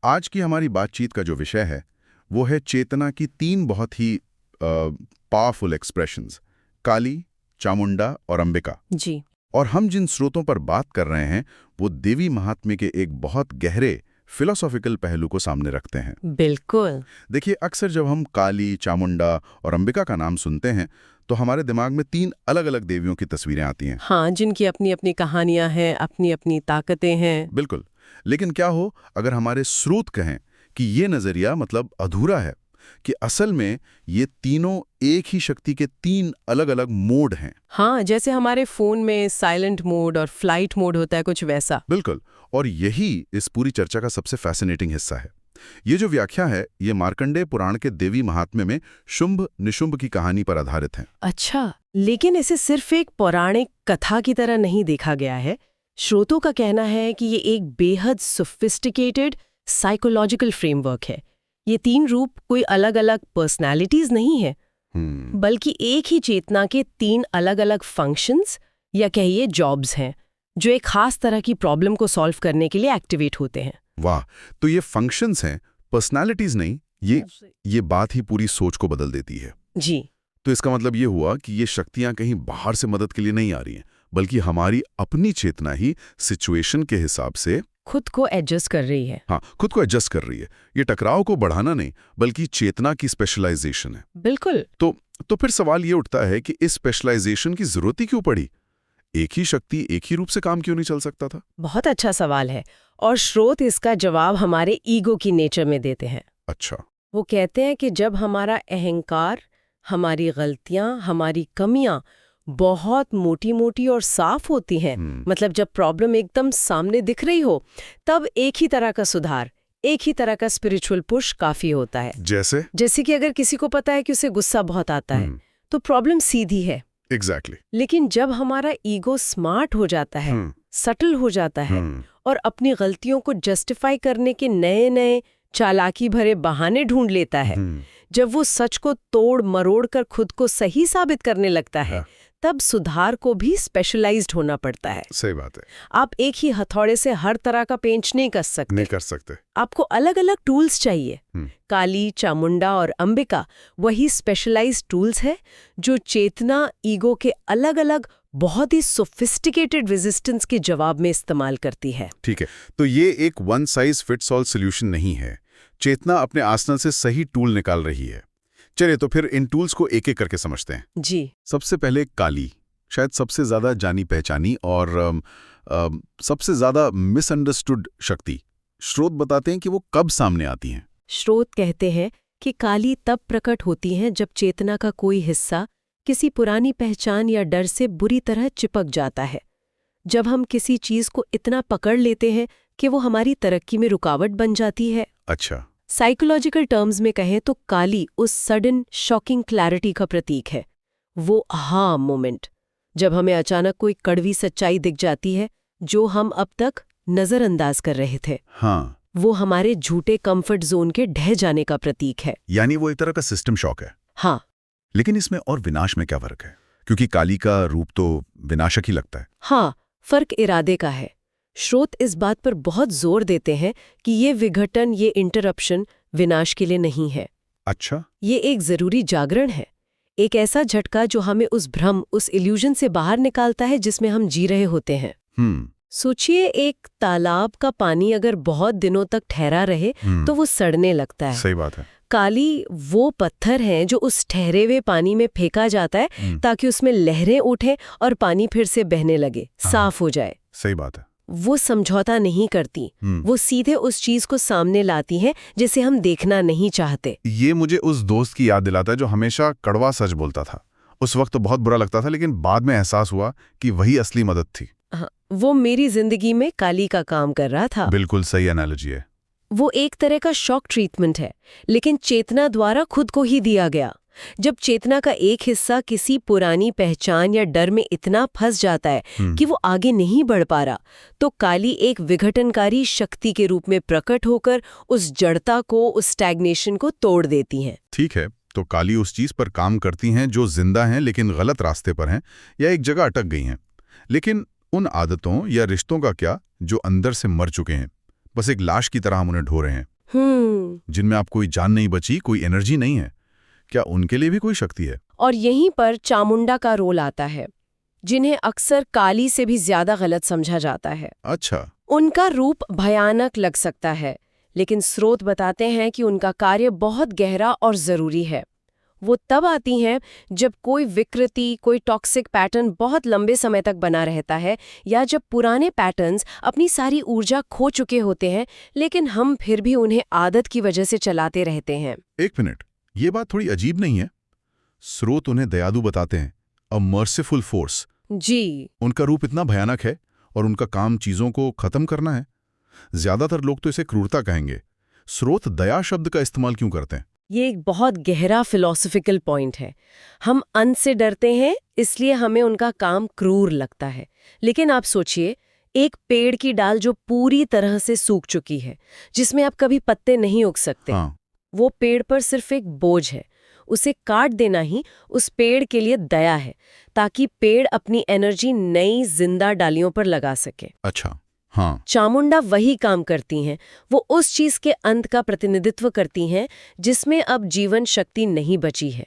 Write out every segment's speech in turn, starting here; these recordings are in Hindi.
आज की हमारी बातचीत का जो विषय है वो है चेतना की तीन बहुत ही पावरफुल एक्सप्रेशंस, काली, चामुंडा और अंबिका। जी। और हम जिन स्रोतों पर बात कर रहे हैं वो देवी महात्म्य के एक बहुत गहरे फिलोसॉफिकल पहलू को सामने रखते हैं। बिल्कुल। देखिए, अक्सर जब हम काली, चामुंडा और अंबिका का नाम सुनते हैं तो हमारे दिमाग में तीन अलग अलग देवियों की तस्वीरें आती हैं। हाँ, जिनकी अपनी अपनी कहानियां हैं, अपनी अपनी ताकतें हैं। बिल्कुल। लेकिन क्या हो अगर हमारे स्रोत कहें कि ये नजरिया मतलब अधूरा है, कि असल में ये तीनों एक ही शक्ति के तीन अलग अलग मोड हैं। हाँ, जैसे हमारे फोन में साइलेंट मोड और फ्लाइट मोड होता है, कुछ वैसा। बिल्कुल। और यही इस पूरी चर्चा का सबसे फैसिनेटिंग हिस्सा है। ये जो व्याख्या है ये मार्कंडेय पुराण के देवी महात्म्य में शुंभ निशुंभ की कहानी पर आधारित है। अच्छा, लेकिन इसे सिर्फ एक पौराणिक कथा की तरह नहीं देखा गया है। स्रोतों का कहना है कि ये एक बेहद सोफिस्टिकेटेड साइकोलॉजिकल फ्रेमवर्क है। ये तीन रूप कोई अलग अलग पर्सनैलिटीज नहीं है, बल्कि एक ही चेतना के तीन अलग अलग फंक्शंस या कहिए जॉब्स हैं, जो एक खास तरह की प्रॉब्लम को सॉल्व करने के लिए एक्टिवेट होते हैं। वाह, तो ये फंक्शंस हैं, पर्सनालिटीज नहीं। ये बात ही पूरी सोच को बदल देती है। जी। तो इसका मतलब ये हुआ कि ये शक्तियां कहीं बाहर से मदद के लिए नहीं आ रही हैं, बल्कि हमारी अपनी चेतना ही सिचुएशन के हिसाब से खुद को एडजस्ट कर रही है। हाँ, खुद को एडजस्ट कर रही है। ये टकराव को बढ़ाना नहीं, बल्कि चेतना की स्पेशलाइजेशन है। बिल्कुल। तो फिर सवाल ये उठता है कि इस स्पेशलाइजेशन की जरूरत ही क्यों पड़ी? एक ही शक्ति एक ही रूप से काम क्यों नहीं चल सकता था? बहुत अच्छा सवाल है, और स्रोत इसका जवाब हमारे ईगो की नेचर में देते हैं। अच्छा। वो कहते हैं कि जब हमारा अहंकार, हमारी गलतियां, हमारी कमियां बहुत मोटी मोटी और साफ होती हैं, मतलब जब प्रॉब्लम एकदम सामने दिख रही हो, तब एक ही तरह का सुधार, एक ही तरह का स्पिरिचुअल पुश काफी होता है। जैसे कि अगर किसी को पता है कि उसे गुस्सा बहुत आता है, तो प्रॉब्लम सीधी है। एग्जैक्टली। लेकिन जब हमारा ईगो स्मार्ट हो जाता है, सटल हो जाता है, और अपनी गलतियों को जस्टिफाई करने के नए नए चालाकी भरे बहाने ढूंढ लेता है, जब वो सच को तोड़ मरोड़ कर खुद को सही साबित करने लगता है, तब सुधार को भी स्पेशलाइज्ड होना पड़ता है। सही बात है। आप एक ही हथौड़े से हर तरह का पेंच नहीं कर सकते। आपको अलग अलग टूल्स चाहिए। काली, चामुंडा और अंबिका वही स्पेशलाइज्ड टूल्स है जो चेतना ईगो के अलग अलग बहुत ही सोफिस्टिकेटेड रेजिस्टेंस के जवाब में इस्तेमाल करती है। ठीक है, तो ये एक one size fits all solution नहीं है। चेतना अपने आसना से सही टूल निकाल रही है। चलिए तो फिर इन टूल्स को एक एक करके समझते हैं। जी। सबसे पहले काली, शायद सबसे ज्यादा जानी पहचानी और सबसे ज्यादा मिसअंडरस्टूड शक्ति। स्रोत बताते हैं कि वो कब सामने आती हैं। स्रोत कहते हैं कि काली तब प्रकट होती हैं जब चेतना का कोई हिस्सा किसी पुरानी पहचान या डर से बुरी तरह चिपक जाता है। जब हम किसी चीज को इतना पकड़ लेते हैं कि वो हमारी तरक्की में रुकावट बन जाती है। अच्छा। साइकोलॉजिकल टर्म्स में कहें तो काली उस सडन शॉकिंग क्लैरिटी का प्रतीक है। वो आहा मोमेंट, जब हमें अचानक कोई कड़वी सच्चाई दिख जाती है जो हम अब तक नजरअंदाज कर रहे थे। हाँ। वो हमारे झूठे कंफर्ट जोन के ढह जाने का प्रतीक है। यानी वो एक तरह का सिस्टम शॉक है। हाँ। लेकिन इसमें और विनाश में क्या फर्क है? क्योंकि काली का रूप तो विनाशक ही लगता है। हाँ, फर्क इरादे का है। स्रोत इस बात पर बहुत जोर देते हैं कि ये विघटन, ये इंटरप्शन विनाश के लिए नहीं है। अच्छा। ये एक जरूरी जागरण है, एक ऐसा झटका जो हमें उस भ्रम, उस इल्यूजन से बाहर निकालता है जिसमें हम जी रहे होते हैं। सोचिए, एक तालाब का पानी अगर बहुत दिनों तक ठहरा रहे तो वो सड़ने लगता है। सही बात है। काली वो पत्थर हैं जो उस ठहरे हुए पानी में फेंका जाता है ताकि उसमें लहरें उठे और पानी फिर से बहने लगे, साफ हो जाए। सही बात है। वो समझौता नहीं करती, वो सीधे उस चीज को सामने लाती हैं जिसे हम देखना नहीं चाहते। ये मुझे उस दोस्त की याद दिलाता है जो हमेशा कड़वा सच बोलता था। उस वक्त तो बहुत बुरा लगता था, लेकिन बाद में एहसास हुआ कि वही असली मदद थी। वो मेरी जिंदगी में काली का काम कर रहा था। बिल्कुल सही एनालॉजी है। वो एक तरह का शॉक ट्रीटमेंट है, लेकिन चेतना द्वारा खुद को ही दिया गया। जब चेतना का एक हिस्सा किसी पुरानी पहचान या डर में इतना फंस जाता है कि वो आगे नहीं बढ़ पा रहा, तो काली एक विघटनकारी शक्ति के रूप में प्रकट होकर उस जड़ता को, उस स्टैग्नेशन को तोड़ देती हैं। ठीक है, तो काली उस चीज पर काम करती हैं जो जिंदा हैं लेकिन गलत रास्ते पर हैं या एक जगह अटक गई हैं। लेकिन उन आदतों या रिश्तों का क्या जो अंदर से मर चुके हैं, बस एक लाश की तरह हम उन्हें ढो रहे हैं? जिनमें आप कोई जान नहीं बची, कोई एनर्जी नहीं है, क्या उनके लिए भी कोई शक्ति है? और यहीं पर चामुंडा का रोल आता है, जिन्हें अक्सर काली से भी ज्यादा गलत समझा जाता है। अच्छा। उनका रूप भयानक लग सकता है, लेकिन स्रोत बताते हैं कि उनका कार्य बहुत गहरा और जरूरी है। वो तब आती हैं जब कोई विकृति, कोई टॉक्सिक पैटर्न बहुत लंबे समय तक बना रहता है, या जब पुराने पैटर्न्स अपनी सारी ऊर्जा खो चुके होते हैं, लेकिन हम फिर भी उन्हें आदत की वजह से चलाते रहते हैं। एक मिनट, ये बात थोड़ी अजीब नहीं है? स्रोत उन्हें दयालु बताते हैं, अ मर्सीफुल फोर्स। जी। उनका रूप इतना भयानक है और उनका काम चीजों को खत्म करना है। ज्यादातर लोग तो इसे क्रूरता कहेंगे। स्रोत दया शब्द का इस्तेमाल क्यों करते हैं? ये एक बहुत गहरा फिलॉसफिकल पॉइंट है। हम अंत से डरते हैं, इसलिए हमें उनका काम क्रूर लगता है। लेकिन आप सोचिए, एक पेड़ की डाल जो पूरी तरह से सूख चुकी है, जिसमें अब कभी पत्ते नहीं उग सकते। हाँ। वो पेड़ पर सिर्फ एक बोझ है। उसे काट देना ही उस पेड़ के लिए दया है, ताकि पेड़ अपनी एनर्जी नई जिंदा डालियों पर लगा सके। अच्छा। हाँ। चामुंडा वही काम करती हैं। वो उस चीज के अंत का प्रतिनिधित्व करती हैं जिसमें अब जीवन शक्ति नहीं बची है।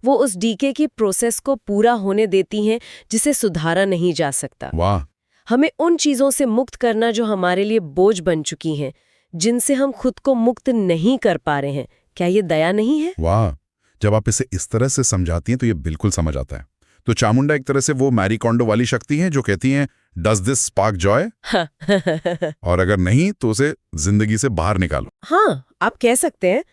वो उस डीके की प्रोसेस को पूरा होने देती हैं जिसे सुधारा नहीं जा सकता। वाह। हमें उन चीजों से मुक्त करना जो हमारे लिए बोझ बन चुकी हैं, जिनसे हम खुद को मुक्त नहीं कर पा रहे हैं। क्या ये दया नहीं है? वाह, जब आप इसे इस तरह से समझाती हैं तो ये बिल्कुल समझ आता है। तो चामुंडा एक तरह से वो मैरी कॉन्डो वाली शक्ति है जो कहती हैं, डज दिस स्पार्क जॉय? और अगर नहीं तो उसे जिंदगी से बाहर निकालो। हाँ, आप कह सकते हैं।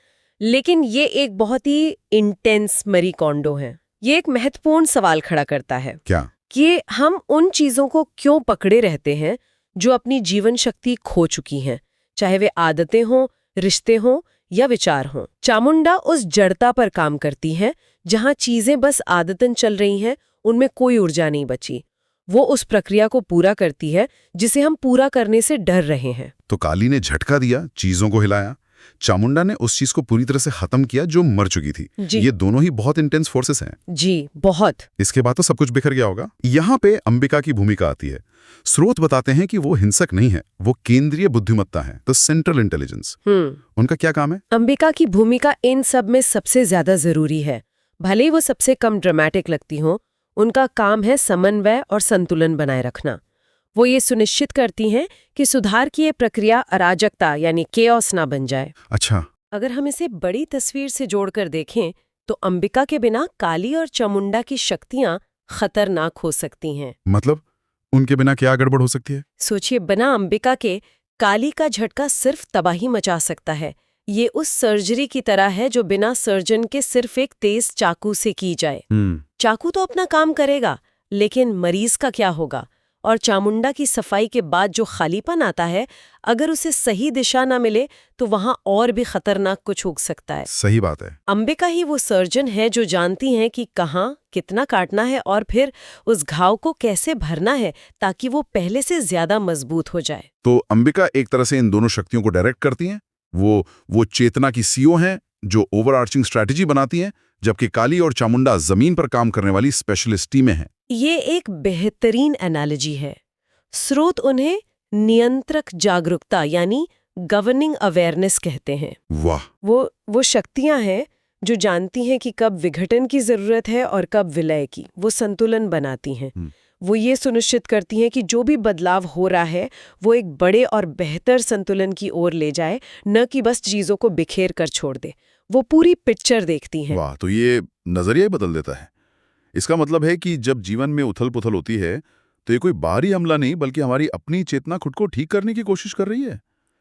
लेकिन ये एक बहुत ही इंटेंस मैरी कॉन्डो है। ये एक महत्वपूर्ण सवाल खड़ा करता है। क्या? कि हम उन चीजों को क्यों पकड़े रहते हैं जो अपनी जीवन शक्ति खो चुकी हैं, चाहे वे आदतें हों, रिश्ते हों या विचार हों। चामुंडा उस जड़ता पर काम करती है जहां चीजें बस आदतन चल रही हैं, उनमें कोई ऊर्जा नहीं बची। वो उस प्रक्रिया को पूरा करती है जिसे हम पूरा करने से डर रहे हैं। तो काली ने झटका दिया, चीजों को हिलाया। चामुंडा ने उस चीज को पूरी तरह से खत्म किया जो मर चुकी थी। ये दोनों ही बहुत इंटेंस फोर्सेस हैं। जी, बहुत। इसके बाद तो सब कुछ बिखर गया होगा। यहाँ पे अंबिका की भूमिका आती है। स्रोत बताते हैं कि वो हिंसक नहीं है, वो केंद्रीय बुद्धिमत्ता है, तो सेंट्रल इंटेलिजेंस। उनका क्या काम है? अंबिका की भूमिका इन सब में सबसे ज्यादा जरूरी है। भले ही वो सबसे कम ड्रामेटिक लगती हो, उनका काम है समन्वय और संतुलन बनाए रखना। वो ये सुनिश्चित करती हैं कि सुधार की ये प्रक्रिया अराजकता यानी केओस ना बन जाए। अच्छा। अगर हम इसे बड़ी तस्वीर से जोड़कर देखें तो अंबिका के बिना काली और चामुंडा की शक्तियां खतरनाक हो सकती हैं। मतलब उनके बिना क्या गड़बड़ हो सकती है? सोचिए, बिना अंबिका के काली का झटका सिर्फ तबाही मचा सकता है। ये उस सर्जरी की तरह है जो बिना सर्जन के सिर्फ एक तेज चाकू से की जाए। चाकू तो अपना काम करेगा, लेकिन मरीज का क्या होगा? और चामुंडा की सफाई के बाद जो खालीपन आता है, अगर उसे सही दिशा ना मिले तो वहां और भी खतरनाक कुछ उग सकता है। सही बात है। अंबिका ही वो सर्जन है जो जानती हैं कि कहाँ कितना काटना है और फिर उस घाव को कैसे भरना है ताकि वो पहले से ज्यादा मजबूत हो जाए। तो अंबिका एक तरह से इन दोनों शक्तियों को डायरेक्ट करती हैं। वो चेतना की सीईओ हैं जो ओवरआर्चिंग स्ट्रैटेजी बनाती हैं, जबकि काली और चामुंडा जमीन पर काम करने वाली स्पेशलिस्ट टीमें हैं। ये एक बेहतरीन एनालॉजी है। स्रोत उन्हें नियंत्रक जागरूकता यानी गवर्निंग अवेयरनेस कहते हैं। वाह। वो शक्तियां हैं जो जानती हैं कि कब विघटन की जरूरत है और कब विलय की। वो संतुलन बनाती हैं। वो ये सुनिश्चित करती हैं कि जो भी बदलाव हो रहा है वो एक बड़े और बेहतर संतुलन की ओर ले जाए, न कि बस चीजों को बिखेर कर छोड़ दे। वो पूरी पिक्चर देखती हैं। वाह, तो ये नजरिया ही बदल देता है। इसका मतलब है कि जब जीवन में उथल पुथल होती है तो ये कोई बाहरी हमला नहीं बल्कि हमारी अपनी चेतना खुद को ठीक करने की कोशिश कर रही है।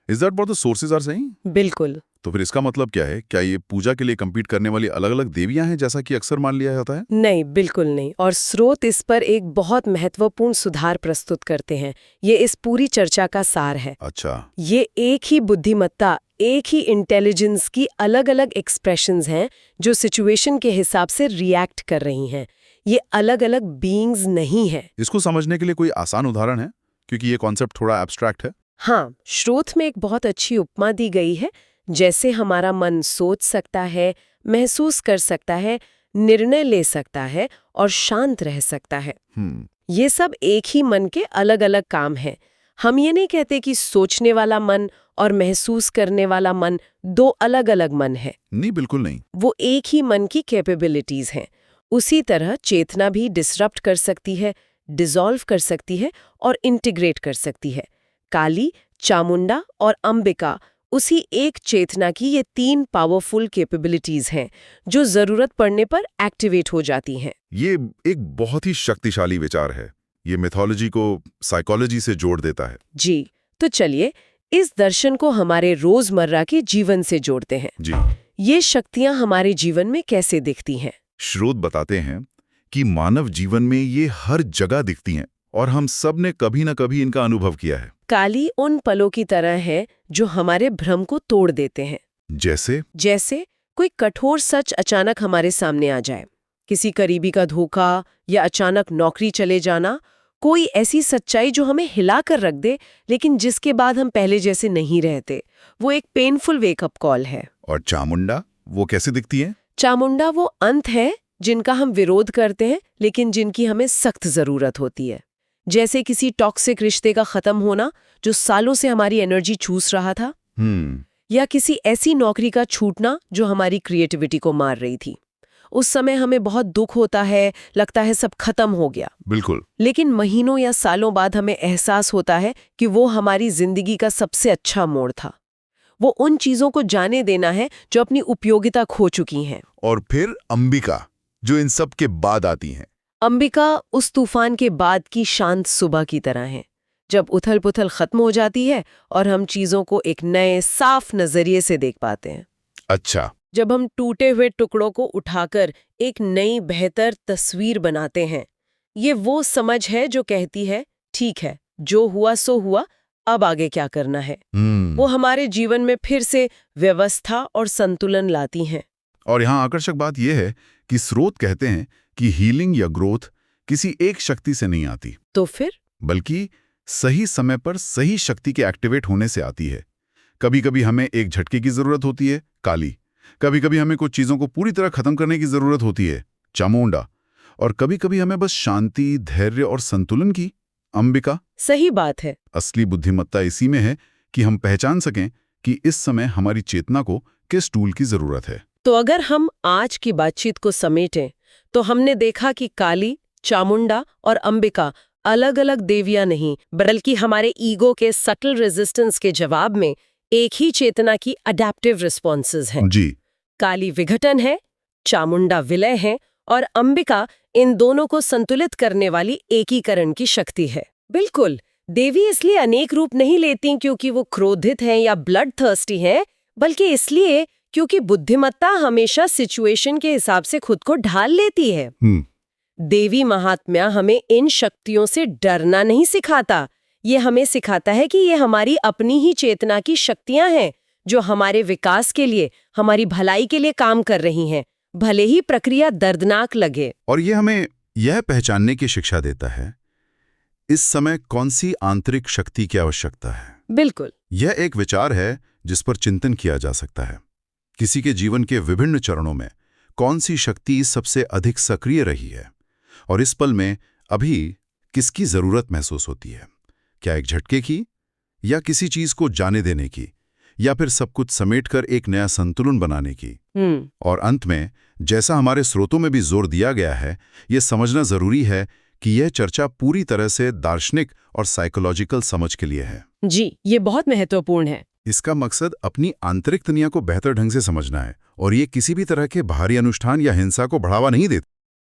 Is that what the sources are saying? बिल्कुल। तो फिर इसका मतलब क्या है? क्या ये पूजा के लिए compete करने वाली अलग अलग देवियां हैं जैसा कि अक्सर मान लिया जाता है? नहीं, बिल्कुल नहीं। और स्रोत इस पर एक बहुत महत्वपूर्ण सुधार प्रस्तुत करते हैं। ये इस पूरी चर्चा का सार है। अच्छा। ये एक ही बुद्धिमत्ता, एक ही इंटेलिजेंस की अलग अलग एक्सप्रेशंस हैं जो सिचुएशन के हिसाब से रिएक्ट कर रही हैं। ये अलग अलग बीइंग्स नहीं है। इसको समझने के लिए कोई आसान उदाहरण है, क्योंकि ये कॉन्सेप्ट थोड़ा एब्स्ट्रैक्ट है। हाँ, स्रोत में एक बहुत अच्छी उपमा दी गई है। जैसे हमारा मन सोच सकता है, महसूस कर सकता है, निर्णय ले सकता है और शांत रह सकता है। ये सब एक ही मन के अलग अलग काम हैं। हम ये नहीं कहते कि सोचने वाला मन और महसूस करने वाला मन दो अलग-अलग मन है। नहीं, बिल्कुल नहीं। वो एक ही मन की कैपेबिलिटीज हैं। उसी तरह चेतना भी डिसरप्ट कर सकती है, डिसॉल्व कर सकती है और इंटीग्रेट कर सकती है। काली, चामुंडा और अंबिका उसी एक चेतना की ये 3 पावरफुल कैपेबिलिटीज हैं जो जरूरत पड़ने पर एक्टिवेट हो जाती हैं। ये एक बहुत ही शक्तिशाली विचार है। ये मिथोलॉजी को साइकोलॉजी से जोड़ देता है। जी, तो चलिए इस दर्शन को हमारे रोजमर्रा के जीवन से जोड़ते हैं। जी। ये शक्तियां हमारे जीवन में कैसे दिखती हैं? स्रोत बताते हैं कि मानव जीवन में ये हर जगह दिखती हैं और हम सब ने कभी न कभी इनका अनुभव किया है। काली उन पलों की तरह है जो हमारे भ्रम को तोड़ देते हैं। जैसे कोई कठोर सच अचानक हमारे सामने आ जाए, किसी करीबी का धोखा या अचानक नौकरी चले जाना, कोई ऐसी सच्चाई जो हमें हिला कर रख दे लेकिन जिसके बाद हम पहले जैसे नहीं रहते। वो एक पेनफुल वेकअप कॉल है। और चामुंडा वो कैसे दिखती है? चामुंडा वो अंत है जिनका हम विरोध करते हैं लेकिन जिनकी हमें सख्त जरूरत होती है। जैसे किसी टॉक्सिक रिश्ते का खत्म होना जो सालों से हमारी एनर्जी चूस रहा था, या किसी ऐसी नौकरी का छूटना जो हमारी क्रिएटिविटी को मार रही थी। उस समय हमें बहुत दुख होता है, लगता है सब खत्म हो गया। बिल्कुल। लेकिन महीनों या सालों बाद हमें एहसास होता है कि वो हमारी जिंदगी का सबसे अच्छा मोड़ था। वो उन चीजों को जाने देना है जो अपनी उपयोगिता खो चुकी हैं। और फिर अंबिका जो इन सब के बाद आती हैं। अंबिका उस तूफान के बाद की शांत सुबह की तरह है, जब उथल-पुथल खत्म हो जाती है और हम चीजों को एक नए साफ नजरिए से देख पाते हैं। अच्छा। जब हम टूटे हुए टुकड़ों को उठाकर एक नई बेहतर तस्वीर बनाते हैं। ये वो समझ है जो कहती है, ठीक है, जो हुआ सो हुआ, अब आगे क्या करना है। वो हमारे जीवन में फिर से व्यवस्था और संतुलन लाती हैं। और यहाँ आकर्षक बात यह है कि स्रोत कहते हैं कि हीलिंग या ग्रोथ किसी एक शक्ति से नहीं आती, तो फिर बल्कि सही समय पर सही शक्ति के एक्टिवेट होने से आती है। कभी कभी हमें एक झटके की जरूरत होती है, काली। कभी कभी हमें कुछ चीजों को पूरी तरह खत्म करने की जरूरत होती है, चामुंडा। और कभी कभी हमें बस शांति, धैर्य और संतुलन की, अंबिका। सही बात है। असली बुद्धिमत्ता इसी में है कि हम पहचान सकें कि इस समय हमारी चेतना को किस टूल की जरूरत है। तो अगर हम आज की बातचीत को समेटें तो हमने देखा कि काली, चामुंडा और अंबिका अलग-अलग देवियां नहीं, बल्कि हमारे ईगो के सटल रेजिस्टेंस के जवाब में एक ही चेतना की अडैप्टिव रिस्पॉन्सेज हैं। जी। काली विघटन है, चामुंडा विलय है और अंबिका इन दोनों को संतुलित करने वाली एकीकरण की शक्ति है। बिल्कुल, देवी इसलिए अनेक रूप नहीं लेती क्योंकि वो क्रोधित हैं या ब्लड थर्स्टी हैं, बल्कि इसलिए क्योंकि बुद्धिमत्ता हमेशा सिचुएशन के हिसाब से खुद को ढाल लेती है। देवी महात्म्य हमें इन शक्तियों से डरना नहीं सिखाता, ये हमें सिखाता है कि ये हमारी अपनी ही चेतना की शक्तियां हैं जो हमारे विकास के लिए, हमारी भलाई के लिए काम कर रही हैं, भले ही प्रक्रिया दर्दनाक लगे। और ये हमें यह पहचानने की शिक्षा देता है इस समय कौन सी आंतरिक शक्ति की आवश्यकता है। बिल्कुल। यह एक विचार है जिस पर चिंतन किया जा सकता है। किसी के जीवन के विभिन्न चरणों में कौन सी शक्ति सबसे अधिक सक्रिय रही है और इस पल में अभी किसकी जरूरत महसूस होती है। क्या एक झटके की, या किसी चीज को जाने देने की, या फिर सब कुछ समेटकर एक नया संतुलन बनाने की। और अंत में, जैसा हमारे स्रोतों में भी जोर दिया गया है, यह समझना जरूरी है कि यह चर्चा पूरी तरह से दार्शनिक और साइकोलॉजिकल समझ के लिए है। जी, ये बहुत महत्वपूर्ण है। इसका मकसद अपनी आंतरिक दुनिया को बेहतर ढंग से समझना है और ये किसी भी तरह के बाहरी अनुष्ठान या हिंसा को बढ़ावा नहीं देता।